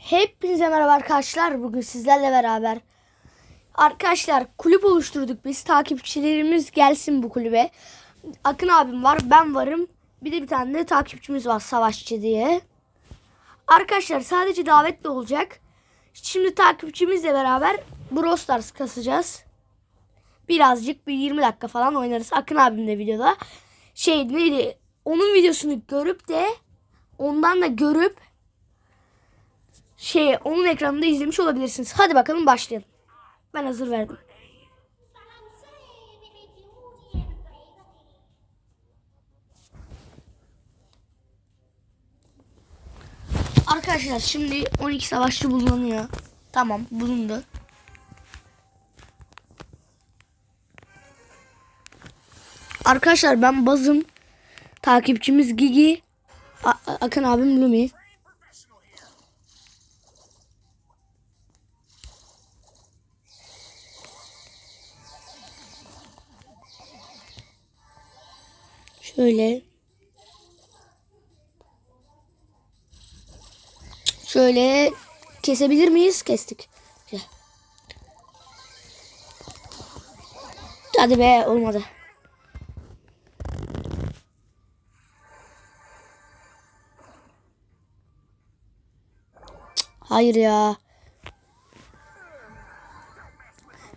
Hepinize merhaba arkadaşlar. Bugün sizlerle beraber arkadaşlar kulüp oluşturduk biz. Takipçilerimiz gelsin bu kulübe. Akın abim var, ben varım. Bir tane de takipçimiz var, Savaşçı diye. Arkadaşlar sadece davetli olacak. Şimdi takipçimizle beraber Brawl Stars kasacağız. Birazcık bir 20 dakika falan oynarız. Akın abim de videoda. Neydi? Onun videosunu görüp de ondan da görüp onun ekranında izlemiş olabilirsiniz. Hadi bakalım başlayalım. Ben hazır verdim. Arkadaşlar şimdi 12 savaşçı bulunuyor. Tamam, bulundu. Arkadaşlar ben Bazım. Takipçimiz Gigi. Akın abim Lumi. Şöyle kesebilir miyiz? Kestik. Gel. Hadi be, olmadı. Hayır ya.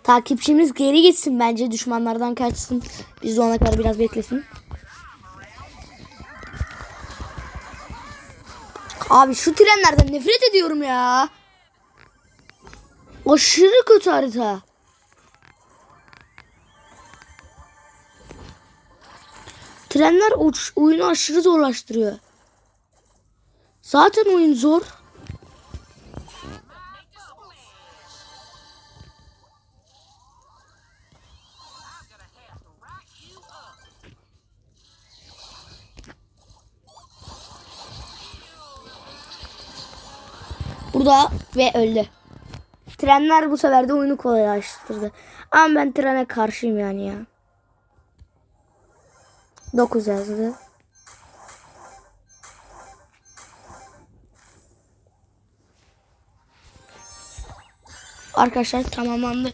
Takipçimiz geri gitsin bence. Düşmanlardan kaçsın. Biz de ona kadar biraz beklesin. Abi şu trenlerden nefret ediyorum ya. Aşırı kötü harita. Trenler oyunu aşırı zorlaştırıyor. Zaten oyun zor. Burada ve öldü. Trenler bu sefer de oyunu kolaylaştırdı. Ama ben trene karşıyım yani ya. 9 yazdı. Arkadaşlar tamamlandı.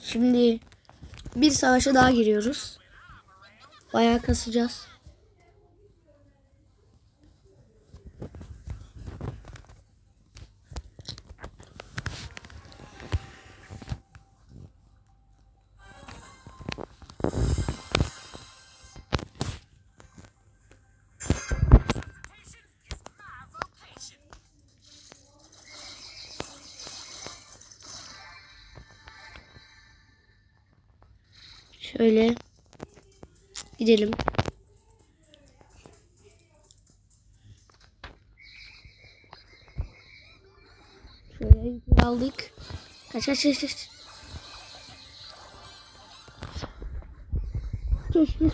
Şimdi bir savaşa daha giriyoruz. Bayağı kasacağız. Şöyle gidelim. Şöyle aldık. Kaç. Keşke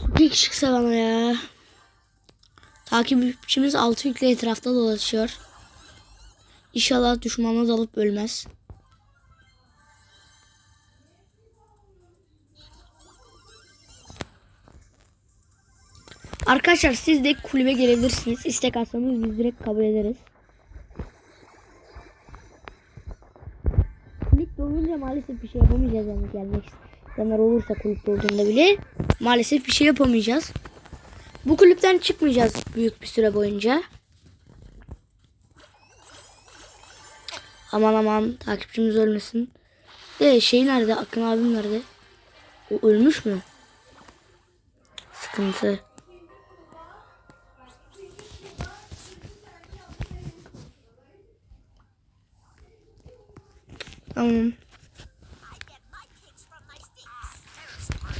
Supik çıksa bana ya. Takipçimiz 6 yükle etrafta dolaşıyor. İnşallah düşmanına dalıp ölmez. Arkadaşlar siz de kulübe gelebilirsiniz. İstek atsanız biz direkt kabul ederiz. Kulüp dolunca maalesef bir şey yapamayacağız yani, gelmek isteyenler olursa kulüp dolduğunda bile maalesef bir şey yapamayacağız. Bu kulüpten çıkmayacağız büyük bir süre boyunca. Aman takipçimiz ölmesin. Nerede? Akın abim nerede? O ölmüş mü? Sıkıntı. Tamam.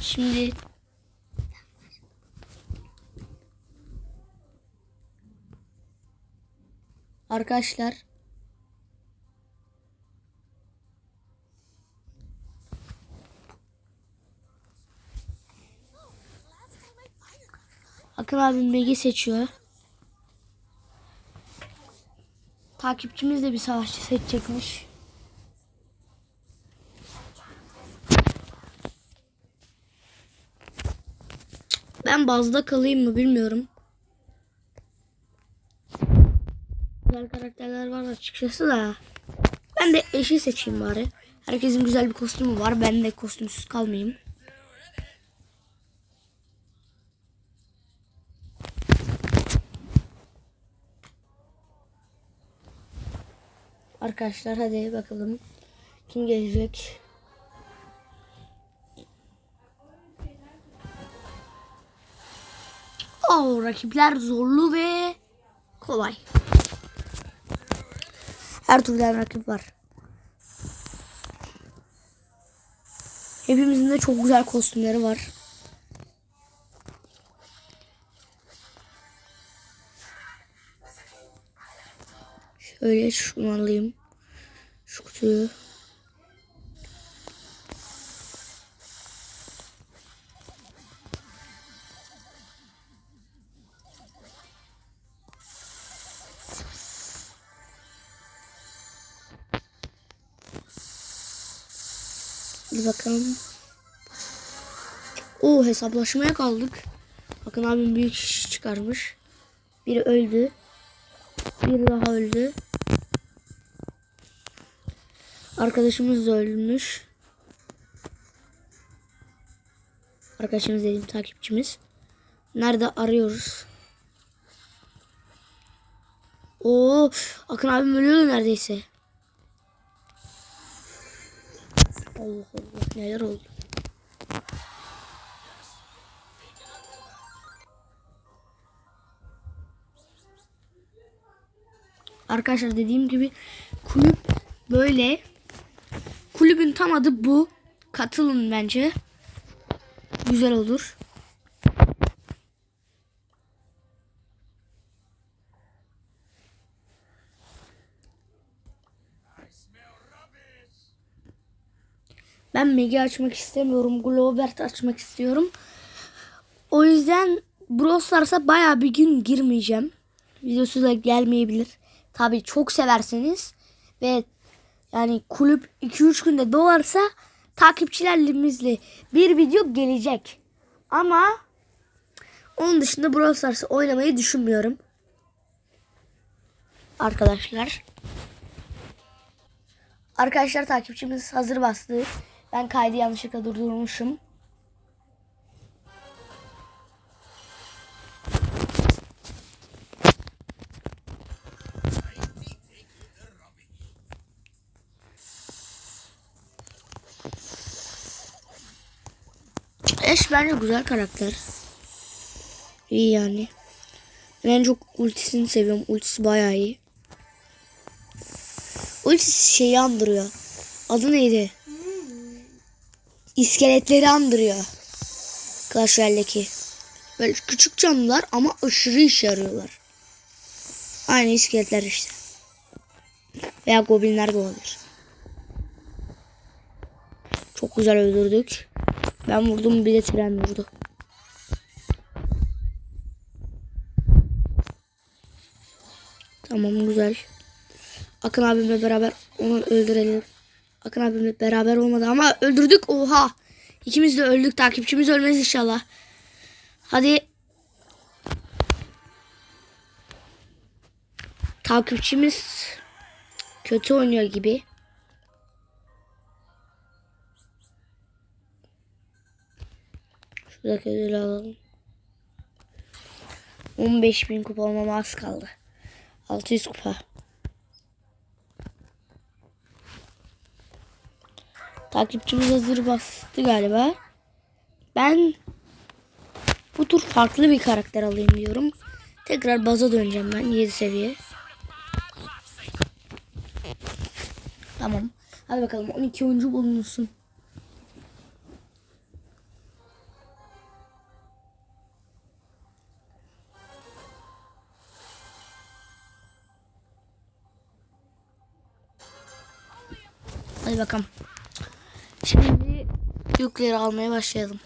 Şimdi arkadaşlar Akın abim BG seçiyor. Takipçimiz de bir savaşçı seçecekmiş. Ben bazda kalayım mı bilmiyorum. Güzel karakterler var açıkçası da. Ben de eşi seçeyim bari. Herkesin güzel bir kostümü var. Ben de kostümsüz kalmayayım. Arkadaşlar hadi bakalım. Kim gelecek? Rakipler zorlu ve kolay. Her türden rakip var. Hepimizin de çok güzel kostümleri var. Şöyle şunu alayım. Şu kutuyu. Bir bakalım. Hesaplaşmaya kaldık. Bakın abim büyük iş çıkarmış. Biri öldü. Biri daha öldü. Arkadaşımız da ölmüş. Arkadaşımız dediğim takipçimiz. Nerede arıyoruz? Akın abim ölüyordu neredeyse. Allah Allah, neler oldu? Arkadaşlar dediğim gibi kulüp böyle. Kulübün tam adı bu. Katılın bence. Güzel olur. Ben Mega açmak istemiyorum. Globert açmak istiyorum. O yüzden Brawl Stars'a bayağı bir gün girmeyeceğim. Videosu da gelmeyebilir. Tabii çok severseniz ve yani kulüp 2-3 günde dolarsa takipçilerimizle bir video gelecek. Ama onun dışında Brawl Stars'ı oynamayı düşünmüyorum. Arkadaşlar takipçimiz hazır bastı. Ben kaydı yanlışlıkla durdurmuşum. Ash bence güzel karakter. İyi yani. Ben en çok ultisini seviyorum. Ultisi bayağı iyi. Ultisi şeyi andırıyor. Adı neydi? İskeletleri andırıyor. Clash Royale'deki. Böyle küçük canlılar ama aşırı işe yarıyorlar. Aynı iskeletler işte. Veya goblinler de olabilir. Çok güzel öldürdük. Ben vurdum, bir de tren vurdu. Tamam, güzel. Akın abimle beraber onu öldürelim. Akın abimle beraber olmadı ama öldürdük. Oha. İkimiz de öldük. Takipçimiz ölmez inşallah. Hadi. Takipçimiz kötü oynuyor gibi. Şuradaki ödülü alalım. 15.000 kupa olmama az kaldı. 600 kupa. Takipçimiz hazır bastı galiba. Ben bu tur farklı bir karakter alayım diyorum. Tekrar baza döneceğim ben 7 seviye. Tamam. Hadi bakalım 12 oyuncu bulunsun. Hadi bakalım. Şimdi yükleri almaya başlayalım.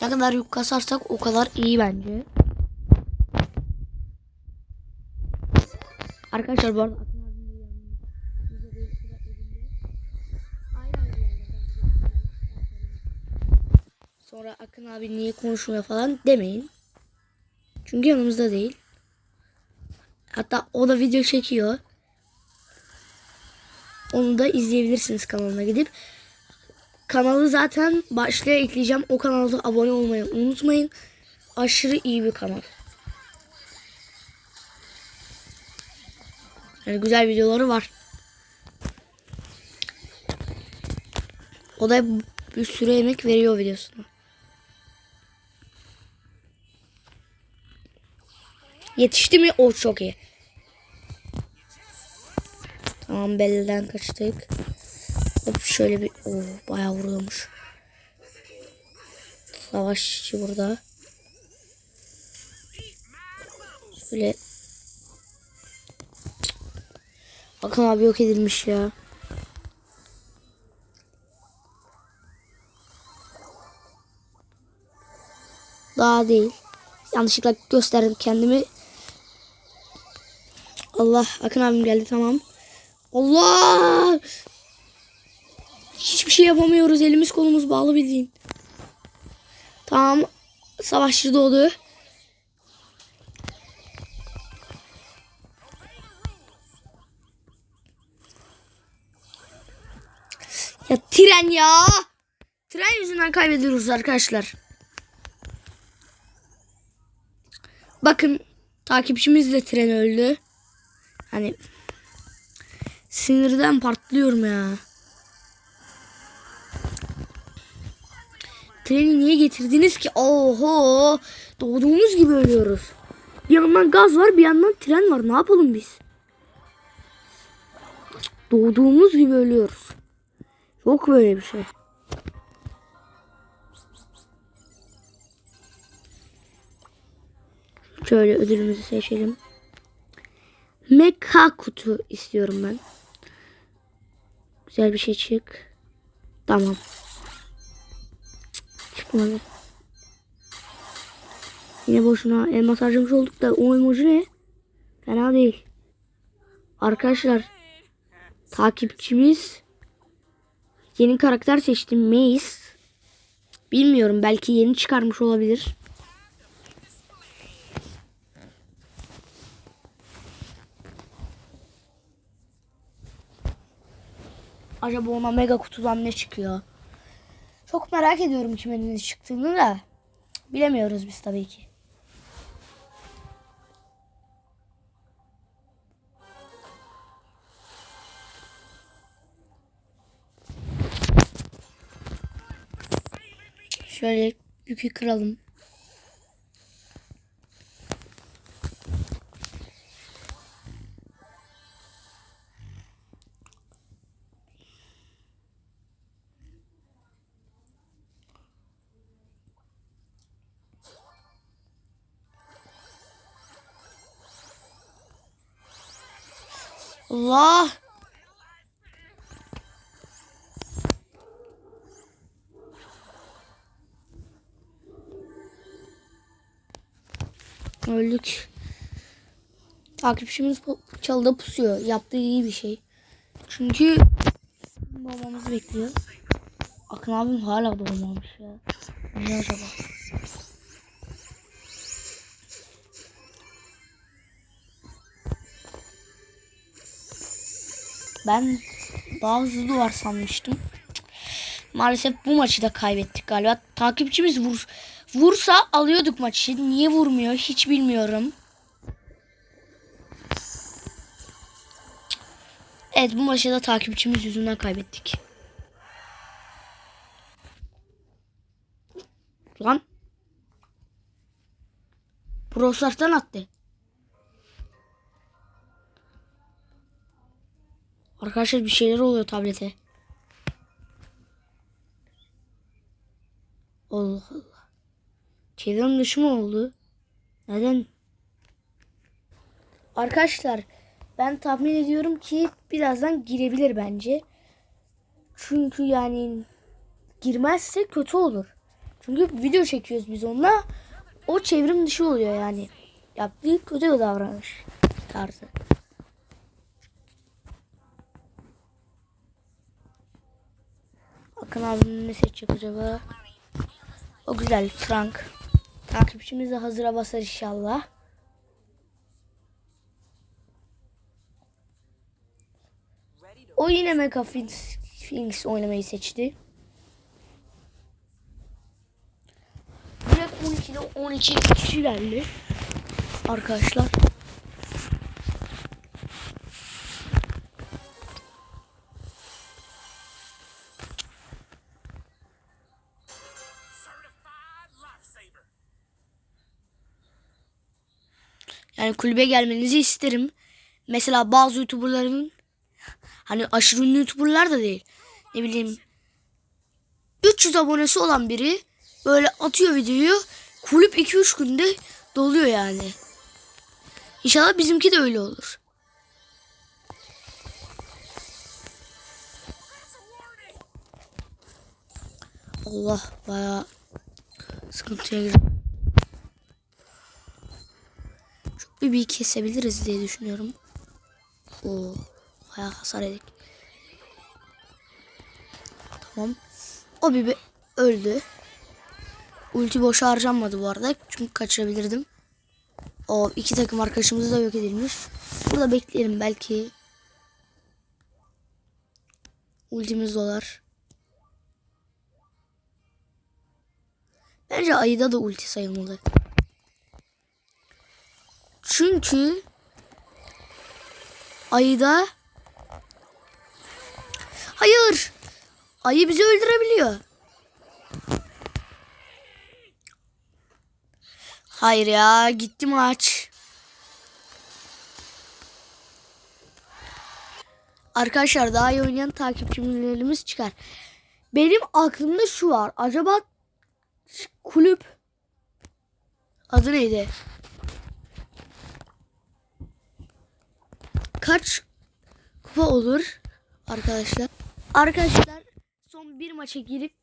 Ne kadar yük kasarsak o kadar iyi bence. Arkadaşlar bu arada sonra Akın abi niye konuşmuyor falan demeyin. Çünkü yanımızda değil. Hatta o da video çekiyor. Onu da izleyebilirsiniz kanalına gidip. Kanalı zaten başlığa ekleyeceğim. O kanala abone olmayı unutmayın. Aşırı iyi bir kanal. Yani güzel videoları var. O da bir sürü emek veriyor videosuna. Yetişti mi? O çok iyi. Tamam, belden kaçtık. Hop şöyle bir bayağı vuruyormuş. Savaşçı burada. Böyle Hakan abi yok edilmiş ya. Daha değil. Yanlışlıkla gösterdim kendimi. Allah, Hakan abim geldi, tamam. Allah! Hiçbir şey yapamıyoruz. Elimiz kolumuz bağlı bildiğin. Tamam. Savaşçı doğdu. Ya tren ya. Tren yüzünden kaybediyoruz arkadaşlar. Bakın, takipçimiz de tren öldü. Hani sinirden patlıyorum ya. Treni niye getirdiniz ki? Oho! Doğduğumuz gibi ölüyoruz. Bir yandan gaz var, bir yandan tren var. Ne yapalım biz? Doğduğumuz gibi ölüyoruz. Yok böyle bir şey. Şöyle ödülümüzü seçelim. Mecha kutu istiyorum ben. Güzel bir şey çık. Tamam. Çıkmadı. Yine boşuna elmas harcamış olduk da o emoji ne? Fena değil. Arkadaşlar, takipçimiz yeni karakter seçti. Maze. Bilmiyorum, belki yeni çıkarmış olabilir. Acaba ona mega kutudan ne çıkıyor? Çok merak ediyorum kimin ne çıktığını da. Bilemiyoruz biz tabii ki. Şöyle yükü kıralım. Allah! Öldük. Takipçimiz çalıda pusuyor. Yaptığı iyi bir şey. Çünkü doğmamızı bekliyor. Akın abim hala doğmamış ya. Ne acaba? Ben daha hızlı duvar sanmıştım. Maalesef bu maçı da kaybettik galiba. Takipçimiz vursa alıyorduk maçı. Niye vurmuyor hiç bilmiyorum. Evet, bu maçı da takipçimiz yüzünden kaybettik. Lan. Brosart'tan attı. Arkadaşlar, bir şeyler oluyor tablete. Allah Allah. Çevrim dışı mı oldu? Neden? Arkadaşlar, ben tahmin ediyorum ki birazdan girebilir bence. Çünkü yani girmezse kötü olur. Çünkü video çekiyoruz biz onunla. O çevrim dışı oluyor yani. Yaptığı kötü bir davranış tarzı. Akın abim ne seçecek acaba? O güzel, Frank. Takipçimiz de hazıra basar inşallah. O yine Mecha Sphinx oynamayı seçti. Direkt 12'de 12 kişi geldi. Arkadaşlar. Yani kulübe gelmenizi isterim. Mesela bazı YouTuber'ların, hani aşırı ünlü YouTuber'lar da değil, ne bileyim 300 abonesi olan biri böyle atıyor videoyu, kulüp 2-3 günde doluyor yani. İnşallah bizimki de öyle olur. Allah, bayağı sıkıntıya girdim. Çok bir kesebiliriz diye düşünüyorum. Oo, bayağı hasar yedik. Tamam. O bir öldü. Ulti boşa harcanmadı bu arada. Çünkü kaçırabilirdim. O iki takım arkadaşımız da yok edilmiş. Burada bekleyelim, belki ultimiz dolar. Bence ayıda da ulti sayılmalı. Çünkü ayıda, hayır, ayı bizi öldürebiliyor. Hayır ya, gitti maç. Arkadaşlar daha iyi oynayan takipçilerimiz çıkar. Benim aklımda şu var. Acaba kulüp adı neydi? Kaç kupa olur arkadaşlar? Arkadaşlar son bir maça girip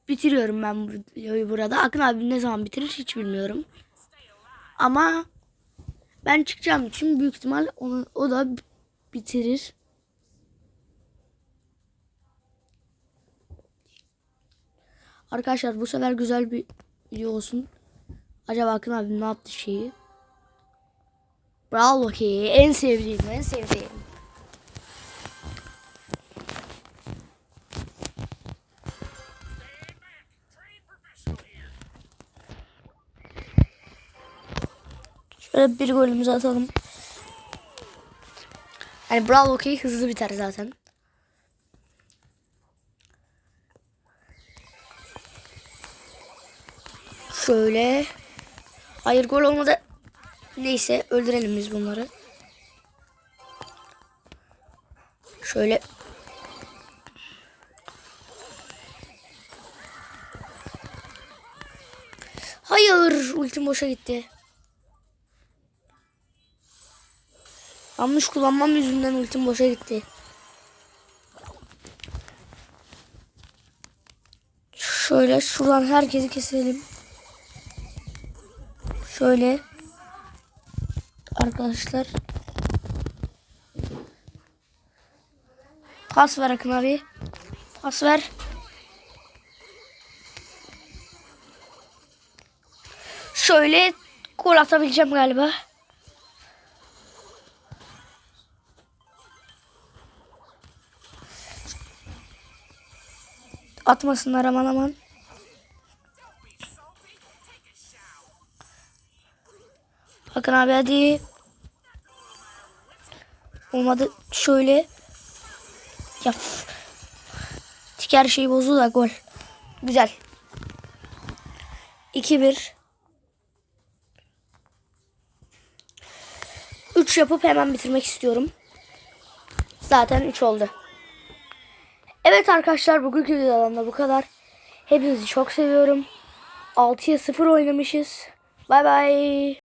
bitiriyorum ben bu videoyu burada. Akın abi ne zaman bitirir hiç bilmiyorum. Ama ben çıkacağım için büyük ihtimal o da bitirir. Arkadaşlar bu sefer güzel bir video olsun. Acaba Akın abi ne yaptı şeyi? Bravo ki, en sevdiğim. Şöyle bir golümüzü atalım. Yani bravo ki hızlı biter zaten. Şöyle. Hayır, gol olmadı. Neyse, öldürelim biz bunları. Şöyle. Hayır, ultim boşa gitti. Yanlış kullanmam yüzünden ultim boşa gitti. Şöyle şuradan herkesi keselim. Şöyle. Arkadaşlar. Pas ver Akın abi. Pas ver. Şöyle gol atabileceğim galiba. Atmasınlar aman aman. Bakın abi hadi. Olmadı. Şöyle. Ya. Her şey bozdu da gol. Güzel. 2-1. 3 yapıp hemen bitirmek istiyorum. Zaten 3 oldu. Evet arkadaşlar, bugünkü videodan da bu kadar. Hepinizi çok seviyorum. 6'ya 0 oynamışız. Bay bay.